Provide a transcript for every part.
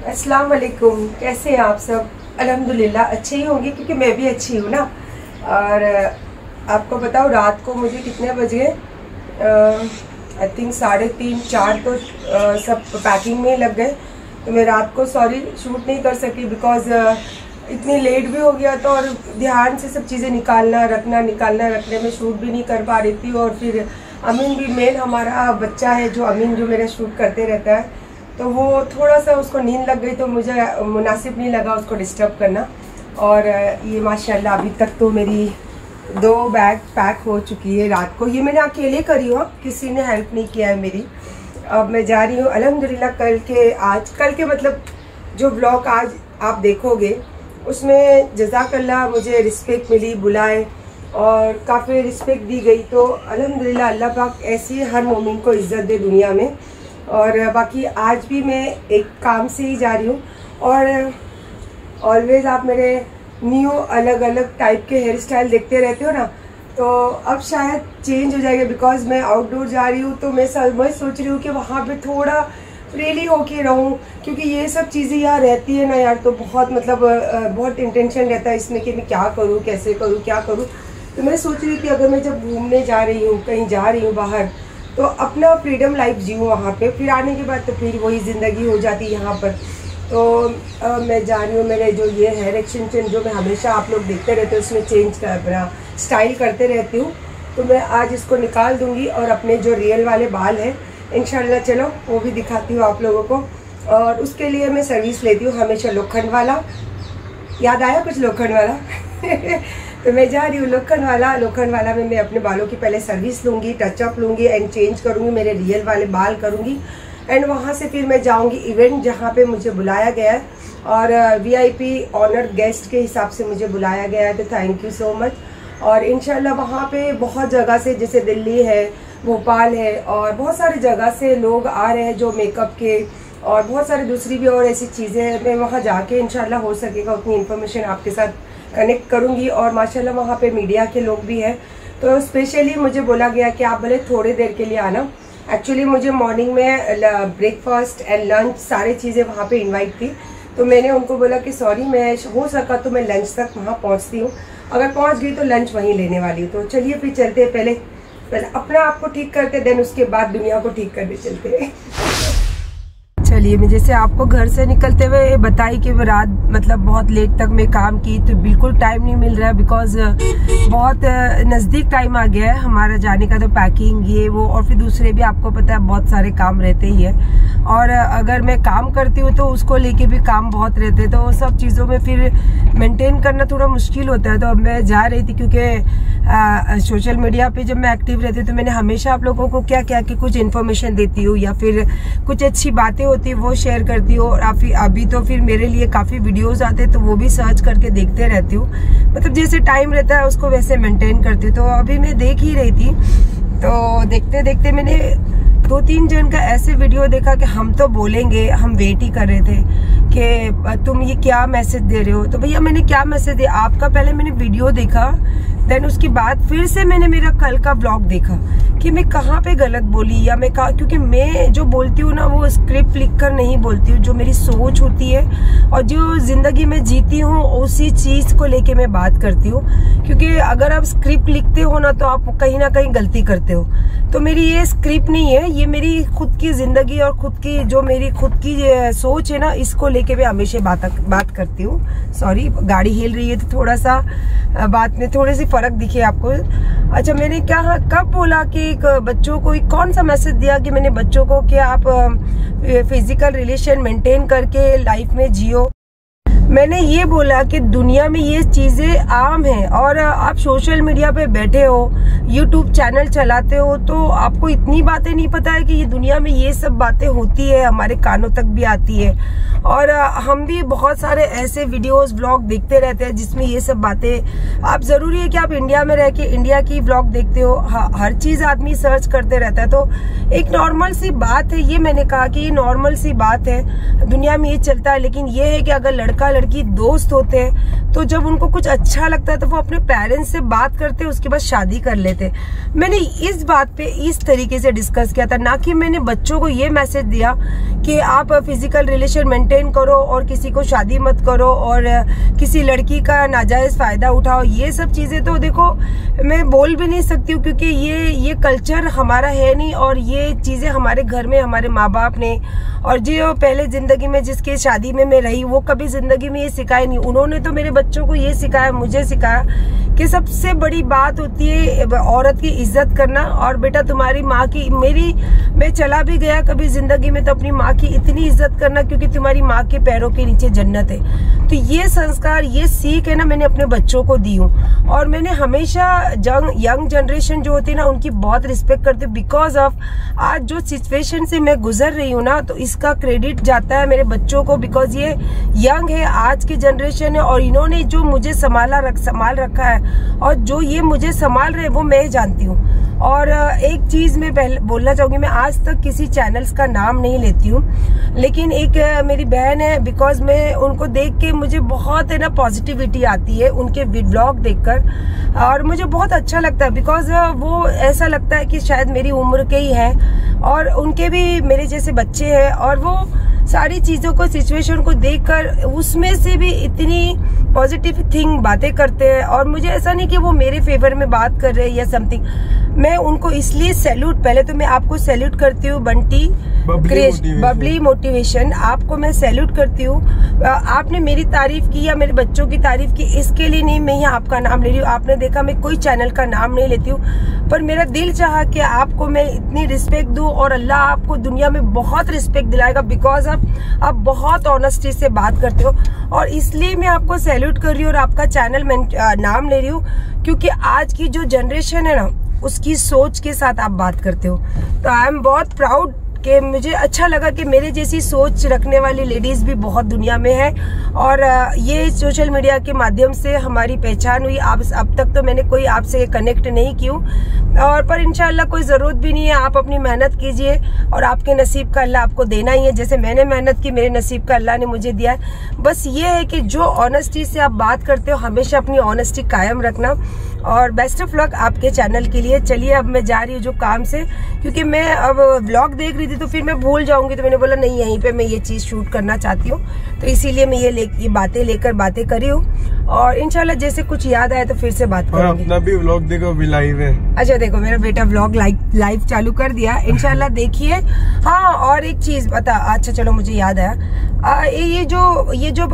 अस्सलाम वालेकुम। कैसे हैं आप सब? अल्हम्दुलिल्लाह अच्छे ही होंगे क्योंकि मैं भी अच्छी हूँ ना। और आपको बताओ रात को मुझे कितने बजे, आई थिंक 3:30-4 तो सब पैकिंग में लग गए। तो मैं रात को शूट नहीं कर सकी बिकॉज इतनी लेट भी हो गया था और ध्यान से सब चीज़ें निकालना रखने में शूट भी नहीं कर पा रही थी। और फिर अमीन भी, मेन हमारा बच्चा है जो अमीन, जो मेरा शूट करते रहता है, तो वो थोड़ा सा उसको नींद लग गई तो मुझे मुनासिब नहीं लगा उसको डिस्टर्ब करना। और ये माशाल्लाह अभी तक तो मेरी 2 बैग पैक हो चुकी है रात को। ये मैंने अकेले करी हूँ, किसी ने हेल्प नहीं किया है मेरी। अब मैं जा रही हूँ अल्हम्दुलिल्लाह। कल के मतलब जो ब्लॉग आज आप देखोगे उसमें जज़ाकल्लाह मुझे रिस्पेक्ट मिली, बुलाए और काफ़ी रिस्पेक्ट दी गई। तो अल्हम्दुलिल्लाह अल्लाह पाक ऐसी हर मोमिन को इज़्ज़त दे दुनिया में। और बाकी आज भी मैं एक काम से ही जा रही हूँ। और ऑलवेज आप मेरे न्यू अलग अलग टाइप के हेयर स्टाइल देखते रहते हो ना, तो अब शायद चेंज हो जाएगा बिकॉज मैं आउटडोर जा रही हूँ। तो मैं सोच रही हूँ कि वहाँ पे थोड़ा फ्रीली होके रहूँ, क्योंकि ये सब चीज़ें यहाँ रहती है ना यार, तो बहुत मतलब बहुत इंटेंशन रहता है इसमें कि मैं क्या करूँ, कैसे करूँ, क्या करूँ। तो मैं सोच रही हूँ कि अगर मैं जब घूमने जा रही हूँ, कहीं जा रही हूँ बाहर, तो अपना फ्रीडम लाइफ जीऊँ वहाँ पे। फिर आने के बाद तो फिर वही ज़िंदगी हो जाती है यहाँ पर। तो मैं जा रही हूँ, मेरे जो ये हेयर एक्सटेंशन जो मैं हमेशा आप लोग देखते रहते हो उसमें चेंज कर अपना स्टाइल करते रहती हूँ, तो मैं आज इसको निकाल दूँगी और अपने जो रियल वाले बाल हैं इंशाल्लाह चलो वो भी दिखाती हूँ आप लोगों को। और उसके लिए मैं सर्विस लेती हूँ हमेशा लोखंड वाला। याद आया कुछ लोखंड वाला? तो मैं जा रही हूँ लोखंड वाला में मैं अपने बालों की पहले सर्विस लूँगी, टचअप लूँगी एंड चेंज करूँगी, मेरे रियल वाले बाल करूँगी। एंड वहाँ से फिर मैं जाऊँगी इवेंट जहाँ पे मुझे बुलाया गया है और VIP ऑनर गेस्ट के हिसाब से मुझे बुलाया गया है, तो थैंक यू सो मच। और इंशाल्लाह वहाँ पे बहुत जगह से, जैसे दिल्ली है, भोपाल है और बहुत सारी जगह से लोग आ रहे हैं जो मेकअप के और बहुत सारी दूसरी भी और ऐसी चीज़ें हैं। मैं वहाँ जाके इंशाल्लाह हो सकेगा उतनी इन्फॉर्मेशन आपके साथ कनेक्ट करूँगी। और माशाल्लाह वहाँ पे मीडिया के लोग भी हैं, तो स्पेशली मुझे बोला गया कि आप भले थोड़ी देर के लिए आना। एक्चुअली मुझे मॉर्निंग में ब्रेकफास्ट एंड लंच सारी चीज़ें वहाँ पे इनवाइट थी, तो मैंने उनको बोला कि सॉरी, मैं हो सका तो मैं लंच तक वहाँ पहुँचती हूँ, अगर पहुँच गई तो लंच वहीं लेने वाली हूँ। तो चलिए फिर चलते हैं, पहले अपना आप को ठीक करते, देन उसके बाद दुनिया को ठीक करने चलते हैं। चलिए, मैं जैसे आपको घर से निकलते हुए बताई कि रात मतलब बहुत लेट तक मैं काम की, तो बिल्कुल टाइम नहीं मिल रहा है बिकॉज बहुत नज़दीक टाइम आ गया है हमारा जाने का। तो पैकिंग ये वो और फिर दूसरे भी आपको पता है बहुत सारे काम रहते ही है। और अगर मैं काम करती हूँ तो उसको लेके भी काम बहुत रहते हैं, तो वो सब चीज़ों में फिर मेंटेन करना थोड़ा मुश्किल होता है। तो अब मैं जा रही थी क्योंकि सोशल मीडिया पे जब मैं एक्टिव रहती हूँ तो मैंने हमेशा आप लोगों को क्या कि कुछ इन्फॉर्मेशन देती हूँ या फिर कुछ अच्छी बातें होती है वो शेयर करती हूँ। और अभी तो फिर मेरे लिए काफ़ी वीडियोस आते हैं तो वो भी सर्च करके देखते रहती हूँ, मतलब जैसे टाइम रहता है उसको वैसे मेंटेन करती हूँ। तो अभी मैं देख ही रही थी, तो देखते देखते मैंने 2-3 जन का ऐसे वीडियो देखा कि हम तो बोलेंगे, हम वेट ही कर रहे थे कि तुम ये क्या मैसेज दे रहे हो। तो भैया मैंने क्या मैसेज दिया आपका, पहले मैंने वीडियो देखा, देन उसके बाद फिर से मैंने मेरा कल का ब्लॉग देखा कि मैं कहाँ पे गलत बोली या मैं कहा, क्योंकि मैं जो बोलती हूँ ना वो स्क्रिप्ट लिखकर नहीं बोलती हूँ, जो मेरी सोच होती है और जो जिंदगी में जीती हूँ उसी चीज को लेके मैं बात करती हूँ। क्योंकि अगर आप स्क्रिप्ट लिखते हो ना तो आप कहीं ना कहीं गलती करते हो। तो मेरी ये स्क्रिप्ट नहीं है, ये मेरी खुद की जिंदगी और खुद की जो मेरी खुद की सोच है ना, इसको लेके मैं हमेशा बात करती हूँ। सॉरी, गाड़ी हिल रही है तो थोड़ा सा बात में थोड़ी सी फर्क दिखे आपको। अच्छा, मैंने क्या कब बोला कि बच्चों को कौन सा मैसेज दिया कि मैंने बच्चों को कि आप फिजिकल रिलेशन मेंटेन करके लाइफ में जियो? मैंने ये बोला कि दुनिया में ये चीजें आम हैं और आप सोशल मीडिया पे बैठे हो, यूट्यूब चैनल चलाते हो, तो आपको इतनी बातें नहीं पता है कि ये दुनिया में ये सब बातें होती है, हमारे कानों तक भी आती है। और हम भी बहुत सारे ऐसे वीडियोस ब्लॉग देखते रहते हैं जिसमें ये सब बातें, आप जरूरी है कि आप इंडिया में रह के इंडिया की ब्लॉग देखते हो, हर चीज आदमी सर्च करते रहता है। तो एक नॉर्मल सी बात है, ये मैंने कहा कि ये नॉर्मल सी बात है, दुनिया में ये चलता है। लेकिन ये है कि अगर लड़का लड़की दोस्त होते हैं तो जब उनको कुछ अच्छा लगता है तो वो अपने पेरेंट्स से बात करते, उसके बाद शादी कर लेते। मैंने इस बात पे इस तरीके से डिस्कस किया था, ना कि मैंने बच्चों को ये मैसेज दिया कि आप फिजिकल रिलेशन मेंटेन करो और किसी को शादी मत करो और किसी लड़की का नाजायज फायदा उठाओ। ये सब चीजें तो देखो मैं बोल भी नहीं सकती हूँ, क्योंकि ये कल्चर हमारा है नहीं, और ये चीजें हमारे घर में हमारे माँ बाप ने और जो पहले जिंदगी में जिसके शादी में मैं रही वो कभी जिंदगी में ये सिखाया नहीं। उन्होंने तो मेरे बच्चों को ये सिखाया, मुझे सिखाया कि सबसे बड़ी बात होती है औरत की इज्जत करना। और बेटा तुम्हारी माँ की, मैं चला भी गया कभी जिंदगी में तो अपनी माँ की इतनी इज्जत करना, क्योंकि तुम्हारी माँ के पैरों के नीचे जन्नत है। तो ये संस्कार, ये सीख है ना, मैंने अपने बच्चों को दी हूँ। और मैंने हमेशा यंग जनरेशन जो होती है ना उनकी बहुत रिस्पेक्ट करती हूँ, बिकॉज ऑफ आज जो सिचुएशन से मैं गुजर रही हूँ ना, तो इसका क्रेडिट जाता है मेरे बच्चों को, बिकॉज ये यंग है, आज की जनरेशन है, और इन्होंने जो मुझे संभाल रखा है और जो ये मुझे संभाल रहे हैं वो मैं जानती हूँ। और एक चीज मैं पहले बोलना चाहूंगी, मैं आज तक किसी चैनल्स का नाम नहीं लेती हूँ, लेकिन एक मेरी बहन है, बिकॉज मैं उनको देख के मुझे बहुत है ना पॉजिटिविटी आती है उनके व्लॉग देखकर, और मुझे बहुत अच्छा लगता है, बिकॉज वो ऐसा लगता है कि शायद मेरी उम्र के ही है और उनके भी मेरे जैसे बच्चे हैं, और वो सारी चीजों को, सिचुएशन को देखकर उसमें से भी इतनी पॉजिटिव थिंग बातें करते हैं। और मुझे ऐसा नहीं कि वो मेरे फेवर में बात कर रहे हैं या समथिंग, मैं उनको इसलिए सैल्यूट, पहले तो मैं आपको सैल्यूट करती हूँ बंटी बबली मोटिवेशन, आपको मैं सैल्यूट करती हूँ। आपने मेरी तारीफ की या मेरे बच्चों की तारीफ की, इसके लिए नहीं मैं यहाँ आपका नाम ले रही हूँ। आपने देखा मैं कोई चैनल का नाम नहीं लेती हूँ, पर मेरा दिल चाहा कि आपको मैं इतनी रिस्पेक्ट दूं, और अल्लाह आपको दुनिया में बहुत रिस्पेक्ट दिलाएगा, बिकॉज आप बहुत ऑनेस्टी से बात करते हो, और इसलिए मैं आपको सैल्यूट कर रही हूँ और आपका चैनल मैं नाम ले रही हूँ, क्योंकि आज की जो जनरेशन है ना उसकी सोच के साथ आप बात करते हो। तो आई एम बहुत प्राउड कि मुझे अच्छा लगा कि मेरे जैसी सोच रखने वाली लेडीज भी बहुत दुनिया में है, और ये सोशल मीडिया के माध्यम से हमारी पहचान हुई। अब तक तो मैंने कोई आपसे कनेक्ट नहीं की हूँ, और पर इंशाल्लाह कोई ज़रूरत भी नहीं है। आप अपनी मेहनत कीजिए और आपके नसीब का अल्लाह आपको देना ही है। जैसे मैंने मेहनत की, मेरे नसीब का अल्लाह ने मुझे दिया है। बस ये है कि जो ऑनेस्टी से आप बात करते हो हमेशा अपनी ऑनेस्टी कायम रखना, और बेस्ट ऑफ लक आपके चैनल के लिए। चलिए अब मैं जा रही हूँ जो काम से, क्योंकि मैं अब व्लॉग देख रही थी तो फिर मैं भूल जाऊंगी, तो मैंने बोला नहीं यहीं पे मैं ये चीज शूट करना चाहती हूँ, तो इसीलिए मैं ये बातें लेकर बातें करी हूँ, और इंशाल्लाह जैसे कुछ याद आए तो फिर से बात करूंगी। अपना भी व्लॉग देखो, भी लाइव है। अच्छा देखो मेरा बेटा व्लॉग लाइव चालू कर दिया, इंशाल्लाह देखिए। हाँ और एक चीज बता, अच्छा चलो मुझे याद आया, ये जो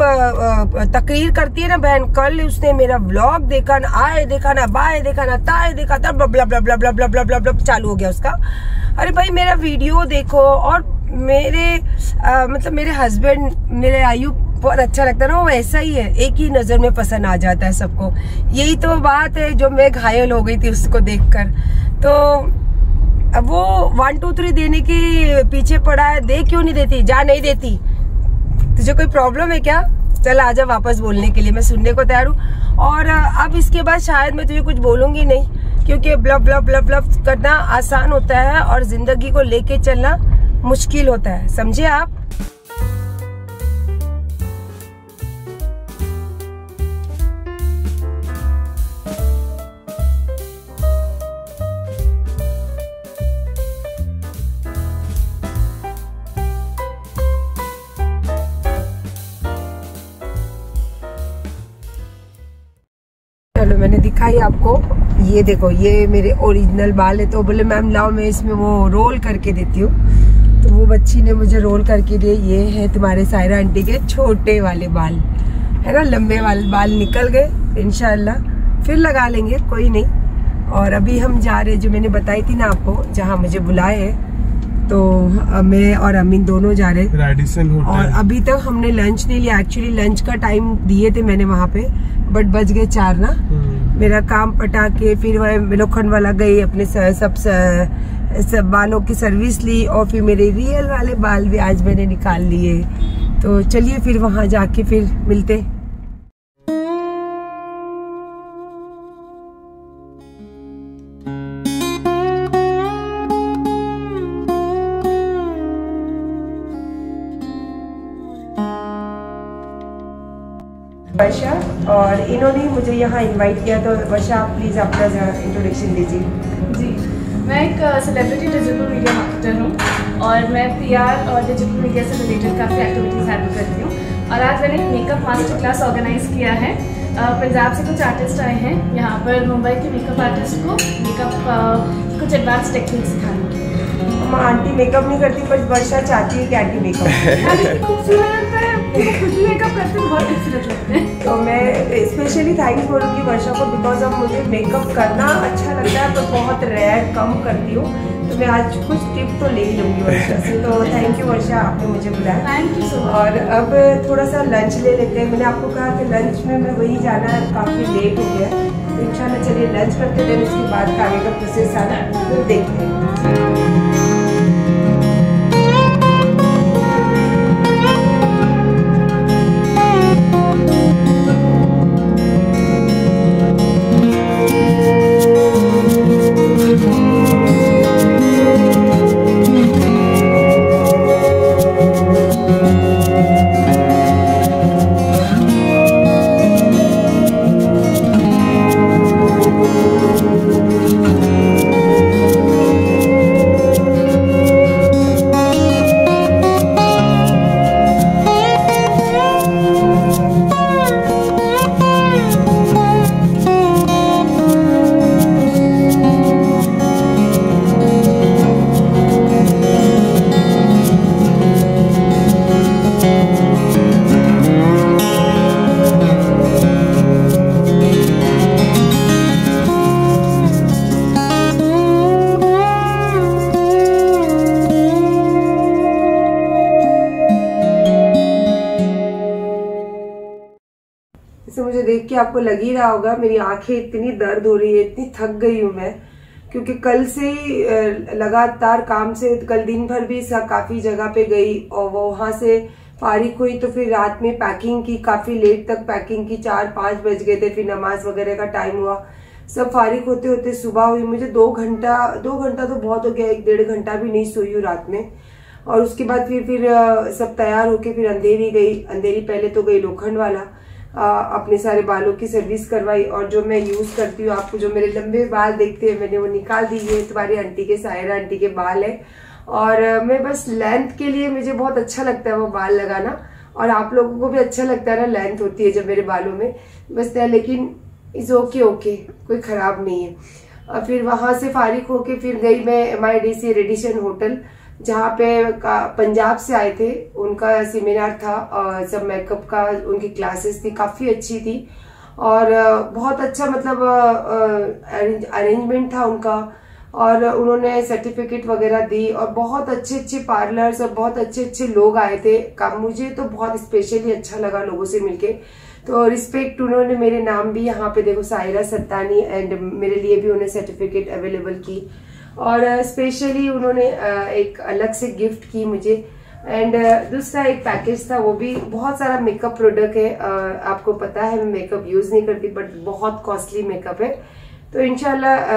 तकरीर करती है ना बहन, कल उसने मेरा व्लॉग देखा ना, आए देखा ना, बाएं देखा ना, ताए देखा, तब ब्ला ब्ला ब्ला ब्ला ब्ला ब्ला ब्ला ब्ला चालू हो गया उसका। अरे भाई मेरा वीडियो देखो, और मेरे मतलब मेरे हस्बैंड, मेरे आयुब बहुत अच्छा लगता है ना, वो ऐसा ही है, एक ही नजर में पसंद आ जाता है सबको। यही तो बात है जो मैं घायल हो गई थी उसको देखकर। तो अब वो 1 2 3 देने के पीछे पड़ा है, दे क्यों नहीं देती, जा नहीं देती, तुझे कोई प्रॉब्लम है क्या, चल आजा वापस बोलने के लिए, मैं सुनने को तैयार हूँ। और अब इसके बाद शायद मैं तुझे कुछ बोलूंगी नहीं, क्योंकि ब्लब ब्लब ब्लब ब्लब करना आसान होता है और जिंदगी को लेके चलना मुश्किल होता है, समझे आप। चलो मैंने दिखाई आपको, ये देखो ये मेरे ओरिजिनल बाल है। तो बोले मैम लाओ मैं इसमें वो रोल करके देती हूँ, तो वो बच्ची ने मुझे रोल करके दिए। ये है तुम्हारे सायरा आंटी के छोटे वाले बाल, है ना, लंबे वाले बाल निकल गए, इंशाल्लाह फिर लगा लेंगे, कोई नहीं। और अभी हम जा रहे, जो मैंने बताई थी ना आपको, जहाँ मुझे बुलाए है, तो मैं और अमीन दोनों जा रहे हैं। और अभी तक हमने लंच नहीं लिया, एक्चुअली लंच का टाइम दिए थे मैंने वहाँ पे, बट बज गए 4 ना। मेरा काम पटा के फिर वह लोखंड वाला गई, अपने सब बालों की सर्विस ली, और फिर मेरे रियल वाले बाल भी आज मैंने निकाल लिए। तो चलिए फिर वहाँ जाके फिर मिलते। वर्षा, और इन्होंने मुझे यहाँ इनवाइट किया। तो वर्षा, आप प्लीज़ अपना इंट्रोडक्शन दीजिए। जी, मैं एक सेलिब्रिटी डिजिटल मीडिया मार्केटर हूँ और मैं PR और डिजिटल मीडिया से रिलेटेड काफ़ी एक्टिविटीज़ हैंडल करती हूँ। और आज मैंने एक मेकअप मास्टर क्लास ऑर्गेनाइज़ किया है। पंजाब से कुछ आर्टिस्ट आए हैं यहाँ पर मुंबई के मेकअप आर्टिस्ट को मेकअप कुछ एडवांस टेक्निक सिखाने की। हम आंटी मेकअप नहीं करती, पर वर्षा चाहती है कि आंटी मेकअप खूबसूरत है, खुद मेकअप करते हैं, बहुत खूबसूरत लगते हैं। तो मैं स्पेशली थैंक्स बोलूँगी वर्षा को, बिकॉज ऑफ मुझे मेकअप करना अच्छा लगता है पर बहुत रेयर कम करती हूँ। तो मैं आज कुछ टिप तो ले ही लूँगी वर्षा से। तो थैंक यू वर्षा, आपने मुझे बुलाया। Thank you so much. और अब थोड़ा सा लंच ले लेते हैं। मैंने आपको कहा कि लंच में मैं वही जाना है, काफ़ी लेट हो गया है। तो इंशाल्लाह चलिए लंच करते हैं, उसके बाद का आगे का प्रोसेस सारा तो देखते हैं। मुझे देख के आपको लग ही रहा होगा मेरी आंखें इतनी दर्द हो रही है, इतनी थक गई हूँ मैं, क्योंकि कल से ही लगातार काम से कल दिन भर भी काफी जगह पे गई और वो वहां से फारिग हुई। तो फिर रात में पैकिंग की, काफी लेट तक पैकिंग की, 4-5 बज गए थे। फिर नमाज वगैरह का टाइम हुआ, सब फारिग होते होते सुबह हुई। मुझे 2 घंटा तो बहुत हो गया, 1-1.5 घंटा भी नहीं सोई हूँ रात में। और उसके बाद फिर सब तैयार होके फिर अंधेरी गई। अंधेरी पहले तो गई लोखंड वाला, अपने सारे बालों की सर्विस करवाई। और जो मैं यूज करती हूँ, आपको जो मेरे लंबे बाल देखते हैं मैंने वो निकाल दी। ये तुम्हारी आंटी के, सायरा आंटी के बाल है। और मैं बस लेंथ के लिए, मुझे बहुत अच्छा लगता है वो बाल लगाना, और आप लोगों को भी अच्छा लगता है ना, लेंथ होती है जब मेरे बालों में बस है। लेकिन इज ओके, कोई खराब नहीं है। और फिर वहां से फारिग होके फिर गई मैं MIDC रेडिशन होटल, जहाँ पे पंजाब से आए थे, उनका सेमिनार था और सब मेकअप का उनकी क्लासेस थी, काफी अच्छी थी। और बहुत अच्छा मतलब अरेंजमेंट था उनका, और उन्होंने सर्टिफिकेट वगैरह दी, और बहुत अच्छे अच्छे पार्लर्स और बहुत अच्छे अच्छे लोग आए थे। मुझे तो बहुत स्पेशली अच्छा लगा लोगों से मिलके। तो रिस्पेक्ट, उन्होंने मेरे नाम भी यहाँ पे देखो सायरा सत्तानी, एंड मेरे लिए भी उन्होंने सर्टिफिकेट अवेलेबल की। और स्पेशली उन्होंने एक अलग से गिफ्ट की मुझे। एंड दूसरा एक पैकेज था, वो भी बहुत सारा मेकअप प्रोडक्ट है। आपको पता है मैं मेकअप यूज नहीं करती, बट बहुत कॉस्टली मेकअप है। तो इंशाल्लाह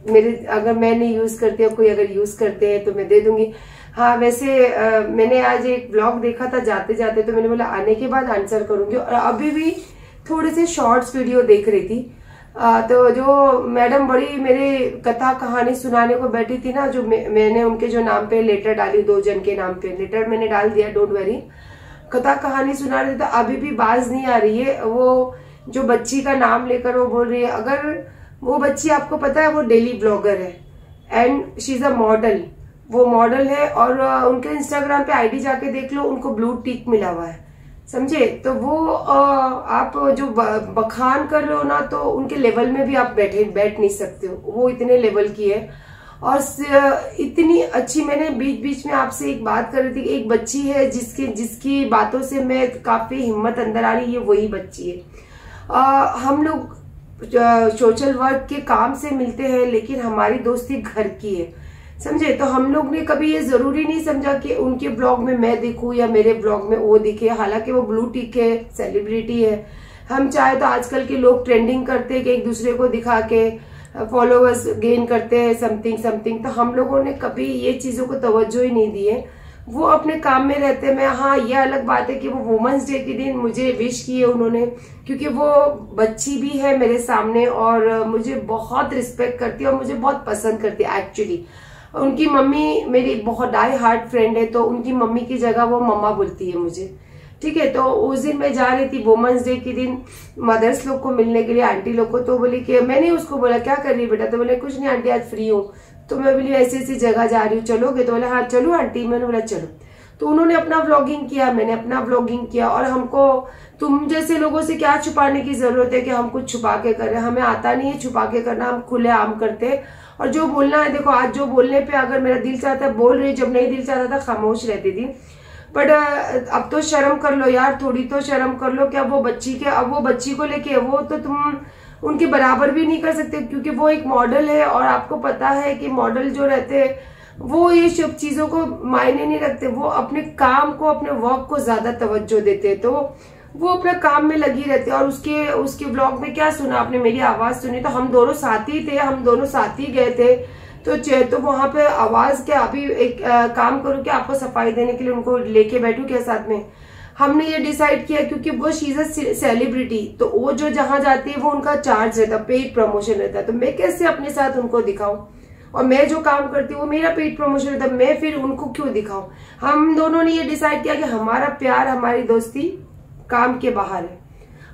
मेरे, अगर मैं नहीं यूज करती और कोई अगर यूज करते हैं तो मैं दे दूंगी। हाँ, वैसे मैंने आज एक ब्लॉग देखा था जाते जाते, तो मैंने बोला आने के बाद आंसर करूंगी। और अभी भी थोड़े से शॉर्ट्स वीडियो देख रही थी, तो जो मैडम बड़ी मेरे कथा कहानी सुनाने को बैठी थी ना, जो मैंने उनके जो नाम पे लेटर डाली, 2 जन के नाम पे लेटर मैंने डाल दिया, डोंट वरी। कथा कहानी सुना रही, तो अभी भी बाज नहीं आ रही है। वो जो बच्ची का नाम लेकर वो बोल रही है, अगर वो बच्ची, आपको पता है वो डेली ब्लॉगर है and she is a model, वो मॉडल है। और उनके इंस्टाग्राम पे ID जाके देख लो, उनको ब्लू टिक मिला हुआ है, समझे। तो वो आप जो बखान कर रहे हो ना, तो उनके लेवल में भी आप बैठ नहीं सकते हो, वो इतने लेवल की है। और इतनी अच्छी, मैंने बीच बीच में आपसे एक बात कर रही थी, एक बच्ची है जिसकी बातों से मैं काफी हिम्मत अंदर आ रही है, वही बच्ची है। हम लोग सोशल वर्क के काम से मिलते हैं, लेकिन हमारी दोस्ती घर की है, समझे। तो हम लोग ने कभी ये जरूरी नहीं समझा कि उनके ब्लॉग में मैं दिखूं या मेरे ब्लॉग में वो दिखे। हालांकि वो ब्लू टिक है, सेलिब्रिटी है। हम चाहे तो आजकल के लोग ट्रेंडिंग करते हैं कि एक दूसरे को दिखा के फॉलोअर्स गेन करते हैं, समथिंग। तो हम लोगों ने कभी ये चीजों को तवज्जो ही नहीं दी है। वो अपने काम में रहते। मैं हाँ, ये अलग बात है कि वो वुमेन्स डे के दिन मुझे विश किए उन्होंने, क्योंकि वो बच्ची भी है मेरे सामने और मुझे बहुत रिस्पेक्ट करती है और मुझे बहुत पसंद करती है एक्चुअली। उनकी मम्मी मेरी बहुत डाई हार्ट फ्रेंड है, तो उनकी मम्मी की जगह वो मम्मा बोलती है मुझे, ठीक है। तो उस दिन मैं जा रही थी वुमेन्स डे के दिन मदर्स लोग को मिलने के लिए, आंटी लोग को। तो बोली कि मैंने उसको बोला क्या कर रही है बेटा, तो बोले कुछ नहीं आंटी आज फ्री हूँ। तो मैं बोली ऐसी ऐसी जगह जा रही हूँ, चलोगे? तो बोले हाँ चलो आंटी। मैंने बोला चलो। तो उन्होंने अपना व्लॉगिंग किया, मैंने अपना व्लॉगिंग किया। और हमको तुम जैसे लोगों से क्या छुपाने की जरूरत है कि हम कुछ छुपा के कर रहे हैं, हमें आता नहीं है छुपा के करना, हम खुले आम करते हैं। और जो बोलना है, देखो आज जो बोलने पे अगर मेरा दिल चाहता है बोल रही, जब नहीं दिल चाहता था खामोश रहती थी। बट अब तो शर्म कर लो यार, थोड़ी तो शर्म कर लो। क्या वो बच्ची के, अब वो बच्ची को लेके वो तो तुम उनके बराबर भी नहीं कर सकते, क्योंकि वो एक मॉडल है। और आपको पता है कि मॉडल जो रहते हैं वो ये सब चीजों को मायने नहीं रखते, वो अपने काम को, अपने वर्क को ज्यादा तवज्जो देते हैं। तो वो अपने काम में लगी रहती है। और उसके ब्लॉग में क्या सुना आपने, मेरी आवाज सुनी, तो हम दोनों साथ ही थे, हम दोनों साथ ही गए थे। तो वहां पे आवाज क्या, अभी एक काम करूँ कि आपको सफाई देने के लिए उनको लेके बैठू क्या साथ में। हमने ये डिसाइड किया क्योंकि वो शी इज अ सेलिब्रिटी, तो वो जो जहां जाती है वो उनका चार्ज रहता है, पेड प्रमोशन रहता है। तो मैं कैसे अपने साथ उनको दिखाऊं, और मैं जो काम करती हूँ वो मेरा पेड प्रमोशन रहता है, मैं फिर उनको क्यों दिखाऊं। हम दोनों ने ये डिसाइड किया कि हमारा प्यार, हमारी दोस्ती काम के बाहर है।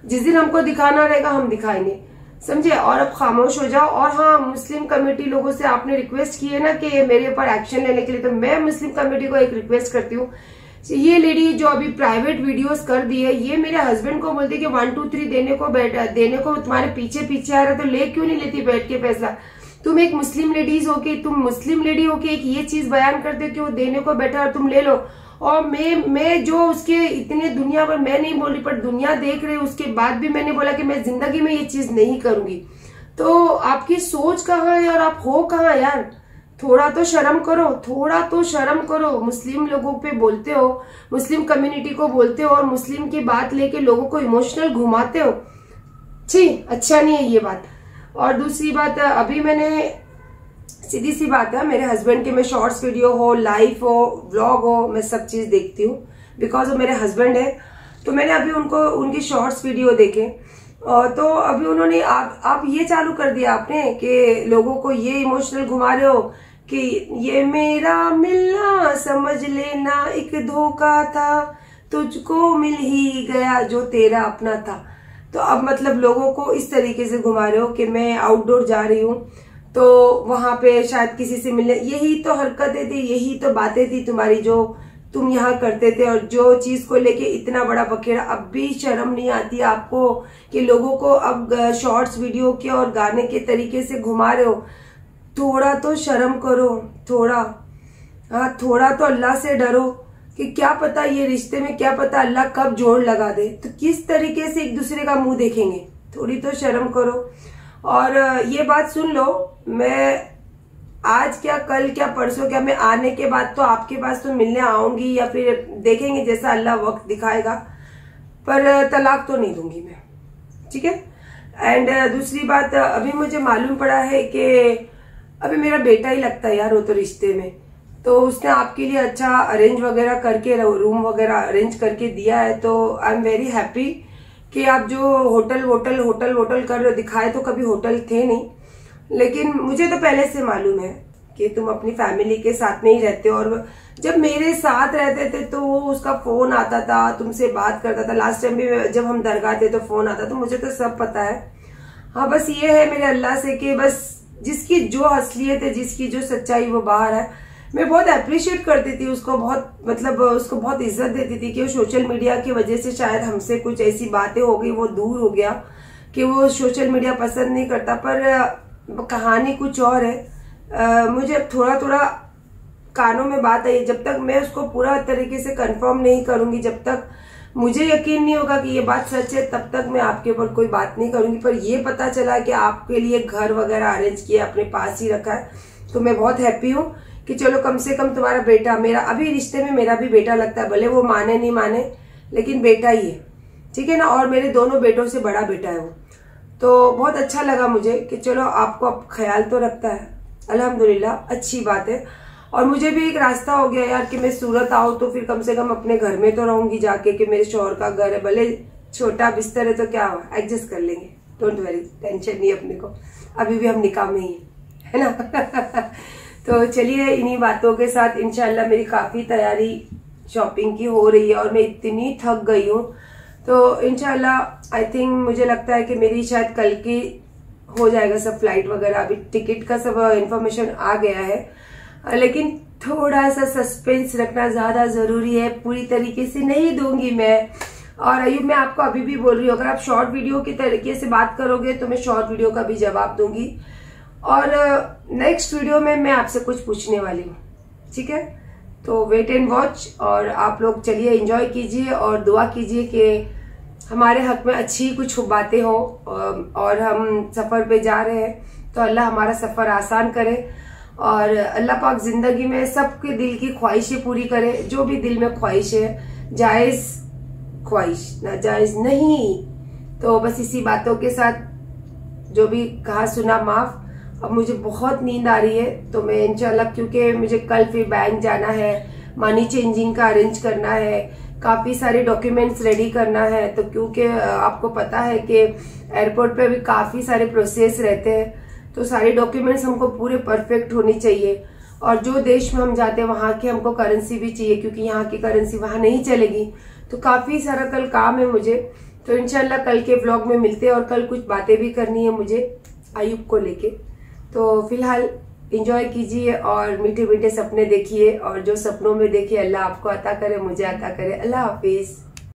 जिस दिन हमको दिखाना रहेगा हम दिखाएंगे, समझे। और अब खामोश हो जाओ। और हाँ, मुस्लिम कमेटी लोगों से आपने रिक्वेस्ट की है ना कि मेरे ऊपर एक्शन लेने के लिए, तो मैं मुस्लिम कमेटी को एक रिक्वेस्ट करती हूँ। ये लेडी जो अभी प्राइवेट वीडियोस कर दी है, ये मेरे हस्बैंड को बोलती है कि 1 2 3 देने को तुम्हारे पीछे पीछे आ रहा है, तो ले क्यों नहीं लेती बैठ के पैसा। तुम एक मुस्लिम लेडीज होके, तुम मुस्लिम लेडी होके एक ये चीज बयान करते हो कि वो देने को बैठा और तुम ले लो। और मैं जो उसके इतने दुनिया पर, मैं नहीं बोल रही पर दुनिया देख रही, उसके बाद भी मैंने बोला कि मैं जिंदगी में ये चीज नहीं करूंगी। तो आपकी सोच कहाँ है और आप हो कहाँ यार। थोड़ा तो शर्म करो, थोड़ा तो शर्म करो। मुस्लिम लोगों पे बोलते हो, मुस्लिम कम्युनिटी को बोलते हो और मुस्लिम की बात लेके लोगों को इमोशनल घुमाते हो। छी, अच्छा नहीं है ये बात। और दूसरी बात, अभी मैंने, सीधी सी बात है, मेरे हस्बैंड के मैं शॉर्ट्स वीडियो हो, लाइव हो, व्लॉग हो, मैं सब चीज देखती हूँ बिकॉज वो मेरे हस्बैंड है। तो मैंने अभी उनकी शॉर्ट्स वीडियो देखे, तो अभी उन्होंने आप ये चालू कर दिया आपने कि लोगों को ये इमोशनल घुमा रहे हो कि ये मेरा मिलना समझ लेना एक धोखा था, तुझको मिल ही गया जो तेरा अपना था। तो अब मतलब लोगों को इस तरीके से घुमा रहे हो कि मैं आउटडोर जा रही हूँ तो वहां पे शायद किसी से मिलने, यही तो हरकतें थी, यही तो बातें थी तुम्हारी जो तुम यहाँ करते थे। और जो चीज को लेके इतना बड़ा बखेड़ा, अब भी शर्म नहीं आती आपको कि लोगों को अब शॉर्ट्स वीडियो के और गाने के तरीके से घुमा रहे हो। थोड़ा तो शर्म करो, थोड़ा, हाँ थोड़ा तो अल्लाह से डरो कि क्या पता ये रिश्ते में, क्या पता अल्लाह कब जोड़ लगा दे, तो किस तरीके से एक दूसरे का मुंह देखेंगे। थोड़ी तो शर्म करो। और ये बात सुन लो, मैं आज क्या, कल क्या, परसों क्या, मैं आने के बाद तो आपके पास तो मिलने आऊंगी या फिर देखेंगे जैसा अल्लाह वक्त दिखाएगा, पर तलाक तो नहीं दूंगी मैं, ठीक है। एंड दूसरी बात, अभी मुझे मालूम पड़ा है कि अभी मेरा बेटा ही लगता है यार वो तो रिश्ते में, तो उसने आपके लिए अच्छा अरेंज वगैरह करके, रूम वगैरह अरेंज करके दिया है। तो आई एम वेरी हैप्पी कि आप जो होटल कर रहे हो, दिखाए तो कभी होटल थे नहीं, लेकिन मुझे तो पहले से मालूम है कि तुम अपनी फैमिली के साथ में ही रहते हो। और जब मेरे साथ रहते थे तो वो उसका फोन आता था, तुमसे बात करता था। लास्ट टाइम भी जब हम दरगाह थे तो फोन आता, तो मुझे तो सब पता है। हाँ बस ये है मेरे अल्लाह से कि बस जिसकी जो असलियत है, जिसकी जो सच्चाई वो बाहर है। मैं बहुत अप्रिशिएट करती थी उसको, बहुत मतलब उसको बहुत इज्जत देती थी कि वो सोशल मीडिया की वजह से शायद हमसे कुछ ऐसी बातें हो गई, वो दूर हो गया कि वो सोशल मीडिया पसंद नहीं करता। पर कहानी कुछ और है। मुझे थोड़ा थोड़ा कानों में बात आई, जब तक मैं उसको पूरा तरीके से कंफर्म नहीं करूंगी, जब तक मुझे यकीन नहीं होगा कि ये बात सच है, तब तक मैं आपके ऊपर कोई बात नहीं करूंगी। पर ये पता चला कि आपके लिए घर वगैरह अरेंज किया, अपने पास ही रखा है, तो मैं बहुत हैप्पी हूँ कि चलो कम से कम तुम्हारा बेटा, मेरा अभी रिश्ते में मेरा भी बेटा लगता है, भले वो माने नहीं माने लेकिन बेटा ही है, ठीक है ना। और मेरे दोनों बेटों से बड़ा बेटा है वो। तो बहुत अच्छा लगा मुझे कि चलो आपको अब ख्याल तो रखता है, अल्हम्दुलिल्लाह, अच्छी बात है। और मुझे भी एक रास्ता हो गया यार कि मैं सूरत आऊँ तो फिर कम से कम अपने घर में तो रहूंगी जाके, कि मेरे शौहर का घर है, भले छोटा बिस्तर है तो क्या हुआ, एडजस्ट कर लेंगे, डोंट वरी, टेंशन नहीं अपने को, अभी भी हम निकाह में ही है ना। तो चलिए इन्हीं बातों के साथ इंशाल्लाह मेरी काफी तैयारी शॉपिंग की हो रही है और मैं इतनी थक गई हूँ, तो इंशाल्लाह आई थिंक मुझे लगता है कि मेरी शायद कल की हो जाएगा सब फ्लाइट वगैरह, अभी टिकट का सब इंफॉर्मेशन आ गया है, लेकिन थोड़ा सा सस्पेंस रखना ज्यादा जरूरी है, पूरी तरीके से नहीं दूंगी मैं। और अयूब मैं आपको अभी भी बोल रही हूँ, अगर आप शॉर्ट वीडियो के तरीके से बात करोगे तो मैं शॉर्ट वीडियो का भी जवाब दूंगी, और नेक्स्ट वीडियो में मैं आपसे कुछ पूछने वाली हूँ, ठीक है। तो वेट एंड वॉच, और आप लोग चलिए एंजॉय कीजिए और दुआ कीजिए कि हमारे हक में अच्छी कुछ बातें हो, और हम सफर पे जा रहे हैं तो अल्लाह हमारा सफर आसान करे, और अल्लाह पाक जिंदगी में सबके दिल की ख्वाहिशें पूरी करे, जो भी दिल में ख्वाहिश है, जायज ख्वाहिश, नाजायज नहीं। तो बस इसी बातों के साथ जो भी कहा सुना माफ। अब मुझे बहुत नींद आ रही है, तो मैं इंशाल्लाह, क्योंकि मुझे कल फिर बैंक जाना है, मनी चेंजिंग का अरेंज करना है, काफी सारे डॉक्यूमेंट्स रेडी करना है, तो क्योंकि आपको पता है कि एयरपोर्ट पे भी काफी सारे प्रोसेस रहते हैं, तो सारे डॉक्यूमेंट्स हमको पूरे परफेक्ट होने चाहिए, और जो देश में हम जाते हैं वहां की हमको करेंसी भी चाहिए, क्योंकि यहाँ की करेंसी वहां नहीं चलेगी, तो काफी सारा कल काम है मुझे। तो इंशाल्लाह कल के व्लॉग में मिलते हैं, और कल कुछ बातें भी करनी है मुझे अयूब को लेके। तो फिलहाल एंजॉय कीजिए और मीठे मीठे सपने देखिए, और जो सपनों में देखिए अल्लाह आपको अता करे, मुझे अता करे। अल्लाह हाफिज।